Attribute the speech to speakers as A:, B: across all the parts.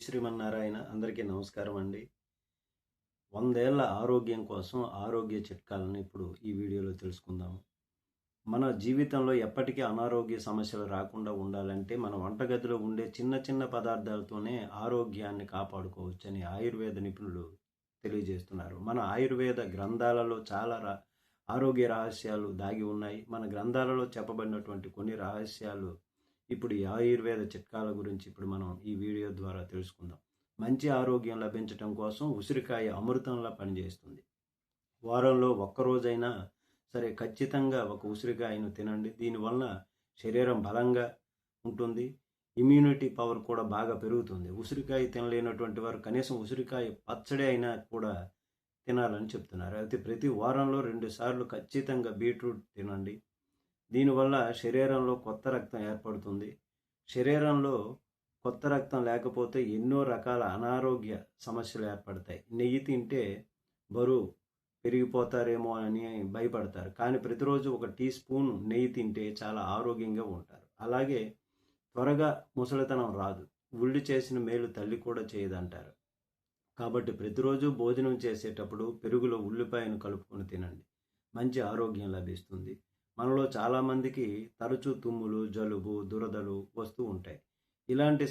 A: శ్రీమన్నారాయణ అందరికీ నమస్కారం అండి. 100 ఏళ్ల ఆరోగ్యం కోసం ఆరోగ్య చిట్కాలను ఇప్పుడు ఈ వీడియోలో తెలుసుకుందాము. మన జీవితంలో ఎప్పటికీ అనారోగ్య సమస్యలు రాకుండా ఉండాలంటే మన వంటగదిలో ఉండే చిన్న చిన్న పదార్థాలతోనే ఆరోగ్యాన్ని కాపాడుకోవచ్చని ఆయుర్వేద నిపుణులు తెలియజేస్తున్నారు. మన ఆయుర్వేద గ్రంథాలలో చాలా ఆరోగ్య రహస్యాలు దాగి ఉన్నాయి. మన గ్రంథాలలో చెప్పబడినటువంటి కొన్ని రహస్యాలు ఇప్పుడు ఈ ఆయుర్వేద చిట్కాల గురించి ఇప్పుడు మనం ఈ వీడియో ద్వారా తెలుసుకుందాం. మంచి ఆరోగ్యం లభించటం కోసం ఉసిరికాయ అమృతంలా పనిచేస్తుంది. వారంలో ఒక్కరోజైనా సరే ఖచ్చితంగా ఒక ఉసిరికాయను తినండి. దీనివల్ల శరీరం బలంగా ఉంటుంది. ఇమ్యూనిటీ పవర్ కూడా బాగా పెరుగుతుంది. ఉసిరికాయ తినలేనటువంటి వారు కనీసం ఉసిరికాయ పచ్చడి అయినా కూడా తినాలని చెప్తున్నారు. అయితే ప్రతి వారంలో 2 సార్లు ఖచ్చితంగా బీట్రూట్ తినండి. దీనివల్ల శరీరంలో కొత్త రక్తం ఏర్పడుతుంది. శరీరంలో కొత్త రక్తం లేకపోతే ఎన్నో రకాల అనారోగ్య సమస్యలు ఏర్పడతాయి. నెయ్యి తింటే బరువు పెరిగిపోతారేమో అని భయపడతారు. కానీ ప్రతిరోజు ఒక టీ స్పూన్ నెయ్యి తింటే చాలా ఆరోగ్యంగా ఉంటారు. అలాగే త్వరగా ముసలితనం రాదు. ఉల్లి చేసిన మేలు తల్లి కూడా చేయదంటారు. కాబట్టి ప్రతిరోజు భోజనం చేసేటప్పుడు పెరుగులో ఉల్లిపాయను కలుపుకొని తినండి. మంచి ఆరోగ్యం లభిస్తుంది. మనలో చాలామందికి తరచూ తుమ్ములు, జలుబు, దురదలు వస్తూ ఉంటాయి. ఇలాంటి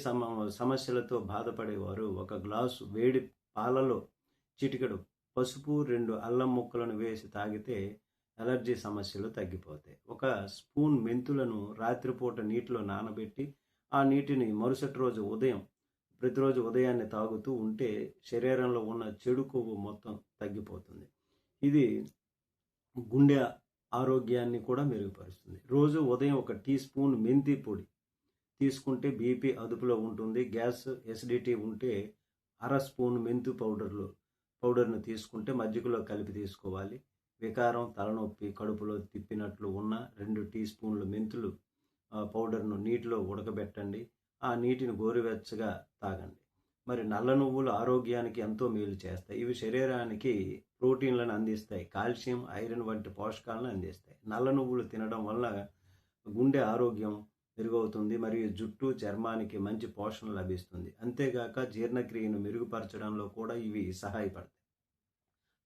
A: సమస్యలతో బాధపడేవారు ఒక గ్లాసు వేడి పాలలో చిటికెడు పసుపు, 2 అల్లం ముక్కలను వేసి తాగితే ఎలర్జీ సమస్యలు తగ్గిపోతాయి. ఒక స్పూన్ మెంతులను రాత్రిపూట నీటిలో నానబెట్టి ఆ నీటిని మరుసటి రోజు ప్రతిరోజు ఉదయాన్నే తాగుతూ ఉంటే శరీరంలో ఉన్న చెడు కొవ్వు మొత్తం తగ్గిపోతుంది. ఇది గుండె ఆరోగ్యాన్ని కూడా మెరుగుపరుస్తుంది. రోజు ఉదయం ఒక టీ స్పూన్ మెంతి పొడి తీసుకుంటే బీపీ అదుపులో ఉంటుంది. గ్యాస్, ఎసిడిటీ ఉంటే అర స్పూన్ మెంతు పౌడర్ను తీసుకుంటే మజ్జిగలో కలిపి తీసుకోవాలి. వికారం, తలనొప్పి, కడుపులో తిప్పినట్లు ఉన్న 2 టీ స్పూన్ల మెంతులు పౌడర్ను నీటిలో ఉడకబెట్టండి. ఆ నీటిని గోరువెచ్చగా తాగండి. మరి నల్ల నువ్వులు ఆరోగ్యానికి ఎంతో మేలు చేస్తాయి. ఇవి శరీరానికి ప్రోటీన్లను అందిస్తాయి. కాల్షియం, ఐరన్ వంటి పోషకాలను అందిస్తాయి. నల్ల నువ్వులు తినడం వల్ల గుండె ఆరోగ్యం మెరుగవుతుంది మరియు జుట్టు, చర్మానికి మంచి పోషణ లభిస్తుంది. అంతేగాక జీర్ణక్రియను మెరుగుపరచడంలో కూడా ఇవి సహాయపడతాయి.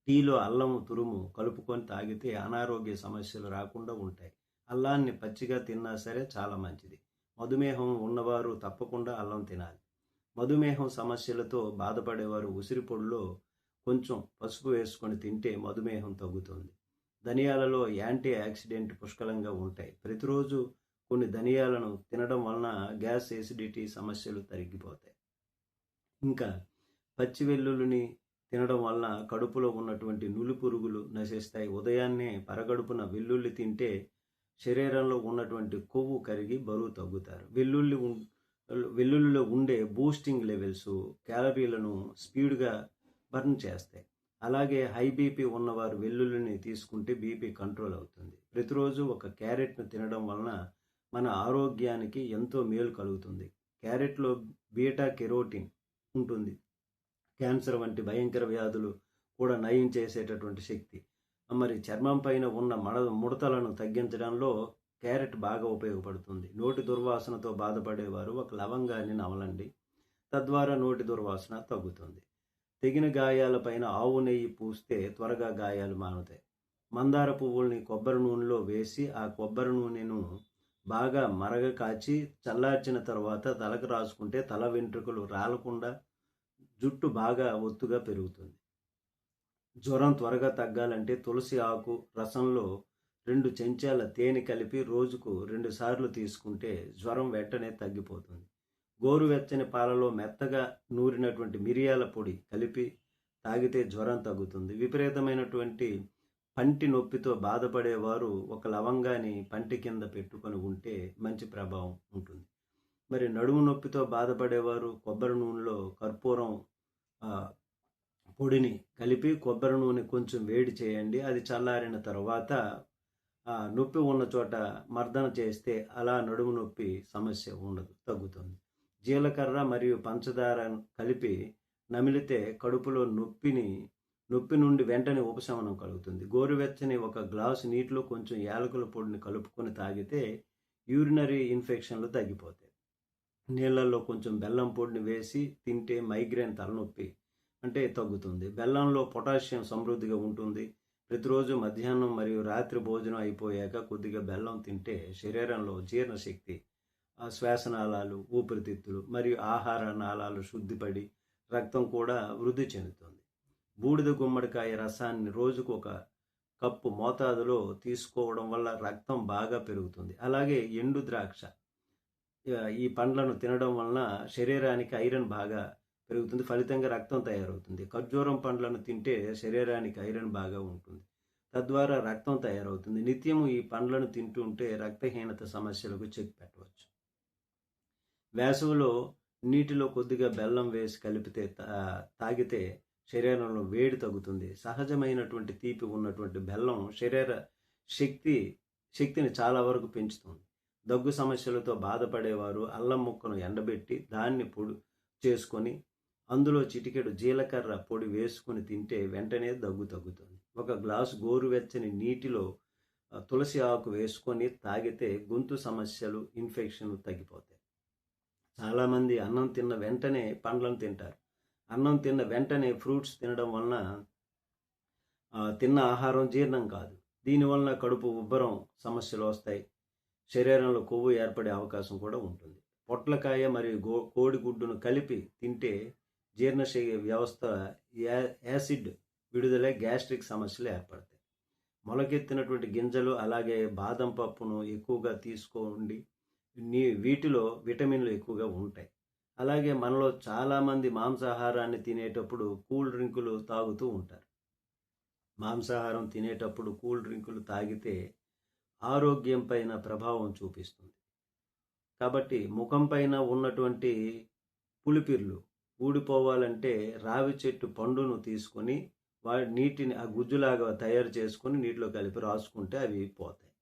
A: టీలో అల్లం తురుము కలుపుకొని తాగితే అనారోగ్య సమస్యలు రాకుండా ఉంటాయి. అల్లాన్ని పచ్చిగా తిన్నా సరే చాలా మంచిది. మధుమేహం ఉన్నవారు తప్పకుండా అల్లం తినాలి. మధుమేహం సమస్యలతో బాధపడేవారు ఉసిరి పొడిలో కొంచెం పసుపు వేసుకొని తింటే మధుమేహం తగ్గుతుంది. ధనియాలలో యాంటీ ఆక్సిడెంట్ పుష్కలంగా ఉంటాయి. ప్రతిరోజు కొన్ని ధనియాలను తినడం వలన గ్యాస్, ఎసిడిటీ సమస్యలు తగ్గిపోతాయి. ఇంకా పచ్చి వెల్లుల్లిని తినడం వలన కడుపులో ఉన్నటువంటి నులి పురుగులు నశిస్తాయి. ఉదయాన్నే పరగడుపున వెల్లుల్లి తింటే శరీరంలో ఉన్నటువంటి కొవ్వు కరిగి బరువు తగ్గుతారు. వెల్లుల్లిలో ఉండే బూస్టింగ్ లెవెల్స్ క్యాలరీలను స్పీడ్గా బర్న్ చేస్తాయి. అలాగే హై బీపీ ఉన్నవారు వెల్లుల్లిని తీసుకుంటే బీపీ కంట్రోల్ అవుతుంది. ప్రతిరోజు ఒక క్యారెట్ను తినడం వలన మన ఆరోగ్యానికి ఎంతో మేలు కలుగుతుంది. క్యారెట్లో బీటా కెరోటిన్ ఉంటుంది. క్యాన్సర్ వంటి భయంకర వ్యాధులు కూడా నయం చేసేటటువంటి శక్తి. మరి చర్మం పైన ఉన్న ముడతలను తగ్గించడంలో క్యారెట్ బాగా ఉపయోగపడుతుంది. నోటి దుర్వాసనతో బాధపడేవారు ఒక లవంగాన్ని నమలండి. తద్వారా నోటి దుర్వాసన తగ్గుతుంది. తెగిన గాయాలపైన ఆవు నెయ్యి పూస్తే త్వరగా గాయాలు మానుతాయి. మందార పువ్వుల్ని కొబ్బరి నూనెలో వేసి ఆ కొబ్బరి నూనెను బాగా మరగ కాచి చల్లార్చిన తర్వాత తలకు రాసుకుంటే తల వెంట్రుకలు రాలకుండా జుట్టు బాగా ఒత్తుగా పెరుగుతుంది. జ్వరం త్వరగా తగ్గాలంటే తులసి ఆకు రసంలో 2 చెంచాల తేనె కలిపి రోజుకు 2 సార్లు తీసుకుంటే జ్వరం వెంటనే తగ్గిపోతుంది. గోరువెచ్చని పాలలో మెత్తగా నూరినటువంటి మిరియాల పొడి కలిపి తాగితే జ్వరం తగ్గుతుంది. విపరీతమైనటువంటి పంటి నొప్పితో బాధపడేవారు ఒక లవంగాన్ని పంటి కింద పెట్టుకొని ఉంటే మంచి ప్రభావం ఉంటుంది. మరి నడుము నొప్పితో బాధపడేవారు కొబ్బరి నూనెలో కర్పూరం పొడిని కలిపి కొబ్బరి నూనె కొంచెం వేడి చేయండి. అది చల్లారిన తర్వాత నొప్పి ఉన్న చోట మర్దన చేస్తే అలా నడుము నొప్పి సమస్య ఉండదు, తగ్గుతుంది. జీలకర్ర మరియు పంచదార కలిపి నమిలితే కడుపులో నొప్పి నుండి వెంటనే ఉపశమనం కలుగుతుంది. గోరువెచ్చని ఒక గ్లాసు నీటిలో కొంచెం యాలకుల పొడిని కలుపుకొని తాగితే యూరినరీ ఇన్ఫెక్షన్లు తగ్గిపోతాయి. నీళ్ళల్లో కొంచెం బెల్లం పొడిని వేసి తింటే మైగ్రేన్ తలనొప్పి అంటే తగ్గుతుంది. బెల్లంలో పొటాషియం సమృద్ధిగా ఉంటుంది. ప్రతిరోజు మధ్యాహ్నం మరియు రాత్రి భోజనం అయిపోయాక కొద్దిగా బెల్లం తింటే శరీరంలో జీర్ణశక్తి, శ్వాసనాళాలు, ఊపిరితిత్తులు మరియు ఆహార నాళాలు శుద్ధిపడి రక్తం కూడా వృద్ధి చెందుతుంది. బూడిద గుమ్మడికాయ రసాన్ని రోజుకు ఒక కప్పు మోతాదులో తీసుకోవడం వల్ల రక్తం బాగా పెరుగుతుంది. అలాగే ఎండు ద్రాక్ష, ఈ పండ్లను తినడం వలన శరీరానికి ఐరన్ బాగా పెరుగుతుంది. ఫలితంగా రక్తం తయారవుతుంది. ఖర్జూరం పండ్లను తింటే శరీరానికి ఐరన్ బాగా ఉంటుంది. తద్వారా రక్తం తయారవుతుంది. నిత్యము ఈ పండ్లను తింటుంటే రక్తహీనత సమస్యలకు చెక్ పెట్టవచ్చు. వేసవిలో నీటిలో కొద్దిగా బెల్లం వేసి కలిపితే తాగితే శరీరంలో వేడి తగ్గుతుంది. సహజమైనటువంటి తీపి ఉన్నటువంటి బెల్లం శరీర శక్తిని చాలా వరకు పెంచుతుంది. దగ్గు సమస్యలతో బాధపడేవారు అల్లం ముక్కను ఎండబెట్టి దాన్ని పొడి చేసుకొని అందులో చిటికెడు జీలకర్ర పొడి వేసుకొని తింటే వెంటనే దగ్గు తగ్గుతుంది. ఒక గ్లాసు గోరువెచ్చని నీటిలో తులసి ఆకు వేసుకొని తాగితే గొంతు సమస్యలు, ఇన్ఫెక్షన్లు తగ్గిపోతాయి. చాలామంది అన్నం తిన్న వెంటనే పండ్లను తింటారు. అన్నం తిన్న వెంటనే ఫ్రూట్స్ తినడం వలన తిన్న ఆహారం జీర్ణం కాదు. దీనివలన కడుపు ఉబ్బరం సమస్యలు వస్తాయి. శరీరంలో కొవ్వు ఏర్పడే అవకాశం కూడా ఉంటుంది. పొట్లకాయ మరియు కోడిగుడ్డును కలిపి తింటే జీర్ణశక్తి వ్యవస్థ యాసిడ్ విడుదలై గ్యాస్ట్రిక్ సమస్యలు ఏర్పడతాయి. మొలకెత్తినటువంటి గింజలు అలాగే బాదం పప్పును ఎక్కువగా తీసుకోండి. వీటిలో విటమిన్లు ఎక్కువగా ఉంటాయి. అలాగే మనలో చాలామంది మాంసాహారాన్ని తినేటప్పుడు కూల్ డ్రింకులు తాగుతూ ఉంటారు. మాంసాహారం తినేటప్పుడు కూల్ డ్రింకులు తాగితే ఆరోగ్యం పైన ప్రభావం చూపిస్తుంది. కాబట్టి ముఖం పైన ఉన్నటువంటి పులిపిర్లు ఊడిపోవాలంటే రావి చెట్టు పండును తీసుకొని నీటిని ఆ గుజ్జులాగా తయారు చేసుకొని నీటిలో కలిపి రాసుకుంటే అవి పోతాయి.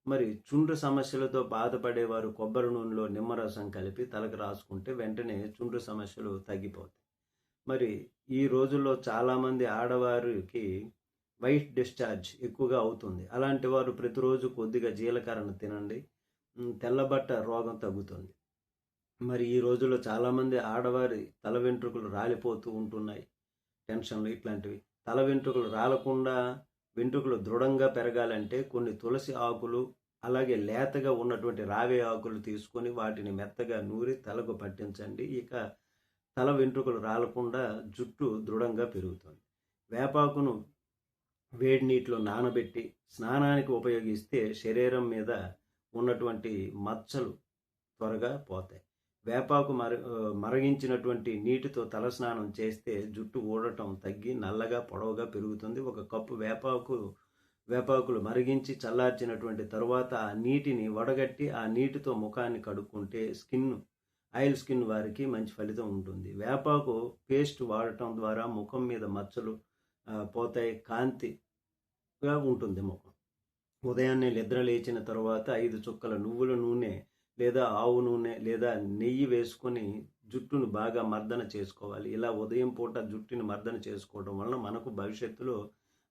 A: మరి చుండ్రు సమస్యలతో బాధపడేవారు కొబ్బరి నూనెలో నిమ్మరసం కలిపి తలకు రాసుకుంటే వెంటనే చుండ్రు సమస్యలు తగ్గిపోతాయి. మరి ఈ రోజుల్లో చాలామంది ఆడవారికి వైట్ డిశ్చార్జ్ ఎక్కువగా అవుతుంది. అలాంటి వారు ప్రతిరోజు కొద్దిగా జీలకర్రను తినండి. తెల్లబట్ట రోగం తగ్గుతుంది. మరి ఈ రోజుల్లో చాలామంది ఆడవారి తల వెంట్రుకలు రాలిపోతూ ఉంటున్నాయి. టెన్షన్లు ఇట్లాంటివి. తల వెంట్రుకలు రాలకుండా వెంట్రుకలు దృఢంగా పెరగాలంటే కొన్ని తులసి ఆకులు అలాగే లేతగా ఉన్నటువంటి రావి ఆకులు తీసుకొని వాటిని మెత్తగా నూరి తలకు పట్టించండి. ఇక తల వెంట్రుకలు రాలకుండా జుట్టు దృఢంగా పెరుగుతుంది. వేపాకును వేడి నీటిలో నానబెట్టి స్నానానికి ఉపయోగిస్తే శరీరం మీద ఉన్నటువంటి మచ్చలు త్వరగా పోతాయి. వేపాకు మరిగించినటువంటి నీటితో తలస్నానం చేస్తే జుట్టు ఊడటం తగ్గి నల్లగా పొడవుగా పెరుగుతుంది. ఒక కప్పు వేపాకులు మరిగించి చల్లార్చినటువంటి తరువాత ఆ నీటిని వడగట్టి ఆ నీటితో ముఖాన్ని కడుక్కుంటే ఆయిల్ స్కిన్ వారికి మంచి ఫలితం ఉంటుంది. వేపాకు పేస్ట్ వాడటం ద్వారా ముఖం మీద మచ్చలు పోతాయి, కాంతిగా ఉంటుంది ముఖం. ఉదయాన్నే నిద్ర లేచిన తర్వాత 5 చుక్కల నువ్వుల నూనె లేదా ఆవు నూనె లేదా నెయ్యి వేసుకొని జుట్టును బాగా మర్దన చేసుకోవాలి. ఇలా ఉదయం పూట జుట్టుని మర్దన చేసుకోవడం వలన మనకు భవిష్యత్తులో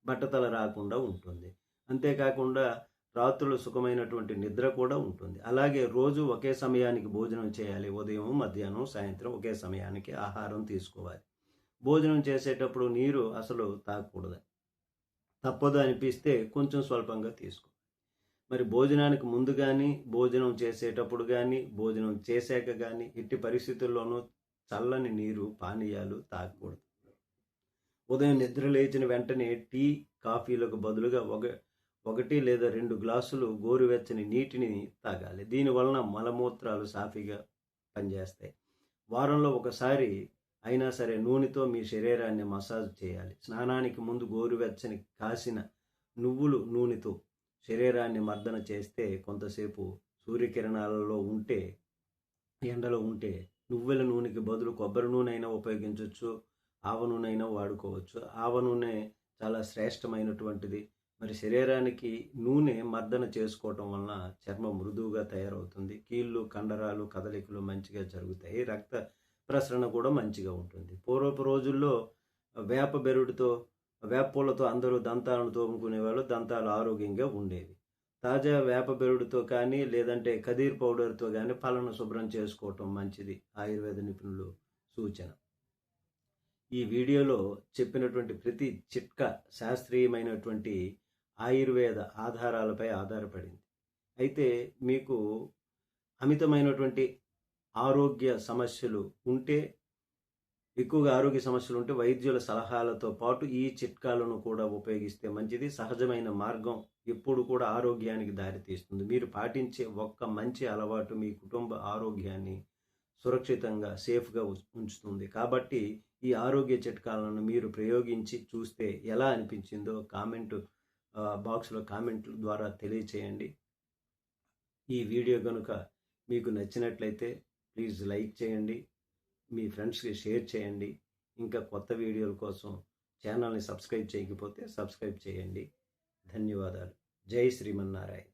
A: బట్టతల రాకుండా ఉంటుంది. అంతేకాకుండా రాత్రులు సుఖమైనటువంటి నిద్ర కూడా ఉంటుంది. అలాగే రోజు ఒకే సమయానికి భోజనం చేయాలి. ఉదయం, మధ్యాహ్నం, సాయంత్రం ఒకే సమయానికి ఆహారం తీసుకోవాలి. భోజనం చేసేటప్పుడు నీరు అసలు తాగకూడదు. తప్పదు అనిపిస్తే కొంచెం స్వల్పంగా తీసుకో. మరి భోజనానికి ముందు కానీ, భోజనం చేసేటప్పుడు కానీ, భోజనం చేశాక కానీ ఎట్టి పరిస్థితుల్లోనూ చల్లని నీరు, పానీయాలు తాగకూడదు. ఉదయం నిద్ర లేచిన వెంటనే టీ, కాఫీలకు బదులుగా 1 లేదా 2 గ్లాసులు గోరువెచ్చని నీటిని తాగాలి. దీనివలన మలమూత్రాలు సాఫీగా పనిచేస్తాయి. వారంలో ఒకసారి అయినా సరే నూనెతో మీ శరీరాన్ని మసాజ్ చేయాలి. స్నానానికి ముందు గోరువెచ్చని కాసిన నువ్వులు నూనెతో శరీరాన్ని మర్దన చేస్తే కొంతసేపు సూర్యకిరణాలలో ఎండలో ఉంటే నువ్వుల నూనెకి బదులు కొబ్బరి నూనె అయినా ఉపయోగించవచ్చు, ఆవ నూనె అయినా వాడుకోవచ్చు. ఆవ నూనె చాలా శ్రేష్టమైనటువంటిది. మరి శరీరానికి నూనె మర్దన చేసుకోవటం వలన చర్మం మృదువుగా తయారవుతుంది. కీళ్ళు, కండరాలు కదలికలు మంచిగా జరుగుతాయి. రక్త ప్రసరణ కూడా మంచిగా ఉంటుంది. పూర్వపు రోజుల్లో వేప పూలతో అందరూ దంతాలను తోముకునేవాళ్ళు. దంతాలు ఆరోగ్యంగా ఉండేవి. తాజా వేప బెరడుతో కానీ లేదంటే కదీర్ పౌడర్తో కానీ పళ్ళను శుభ్రం చేసుకోవటం మంచిది ఆయుర్వేద నిపుణులు సూచన. ఈ వీడియోలో చెప్పినటువంటి ప్రతి చిట్కా శాస్త్రీయమైనటువంటి ఆయుర్వేద ఆధారాలపై ఆధారపడింది. అయితే మీకు అమితమైనటువంటి ఆరోగ్య సమస్యలు ఉంటే, ఎక్కువగా ఆరోగ్య సమస్యలు ఉంటే వైద్యుల సలహాలతో పాటు ఈ చిట్కాలను కూడా ఉపయోగిస్తే మంచిది. సహజమైన మార్గం ఎప్పుడు కూడా ఆరోగ్యానికి దారితీస్తుంది. మీరు పాటించే ఒక్క మంచి అలవాటు మీ కుటుంబ ఆరోగ్యాన్ని సురక్షితంగా సేఫ్గా ఉంచుతుంది. కాబట్టి ఈ ఆరోగ్య చిట్కాలను మీరు ప్రయోగించి చూస్తే ఎలా అనిపించిందో బాక్స్లో కామెంట్ల ద్వారా తెలియచేయండి. ఈ వీడియో కనుక మీకు నచ్చినట్లయితే ప్లీజ్ లైక్ చేయండి, మీ ఫ్రెండ్స్కి షేర్ చేయండి. ఇంకా కొత్త వీడియోల కోసం ఛానల్ని సబ్స్క్రైబ్ చేయకపోతే సబ్స్క్రైబ్ చేయండి. ధన్యవాదాలు. జై శ్రీమన్నారాయణ.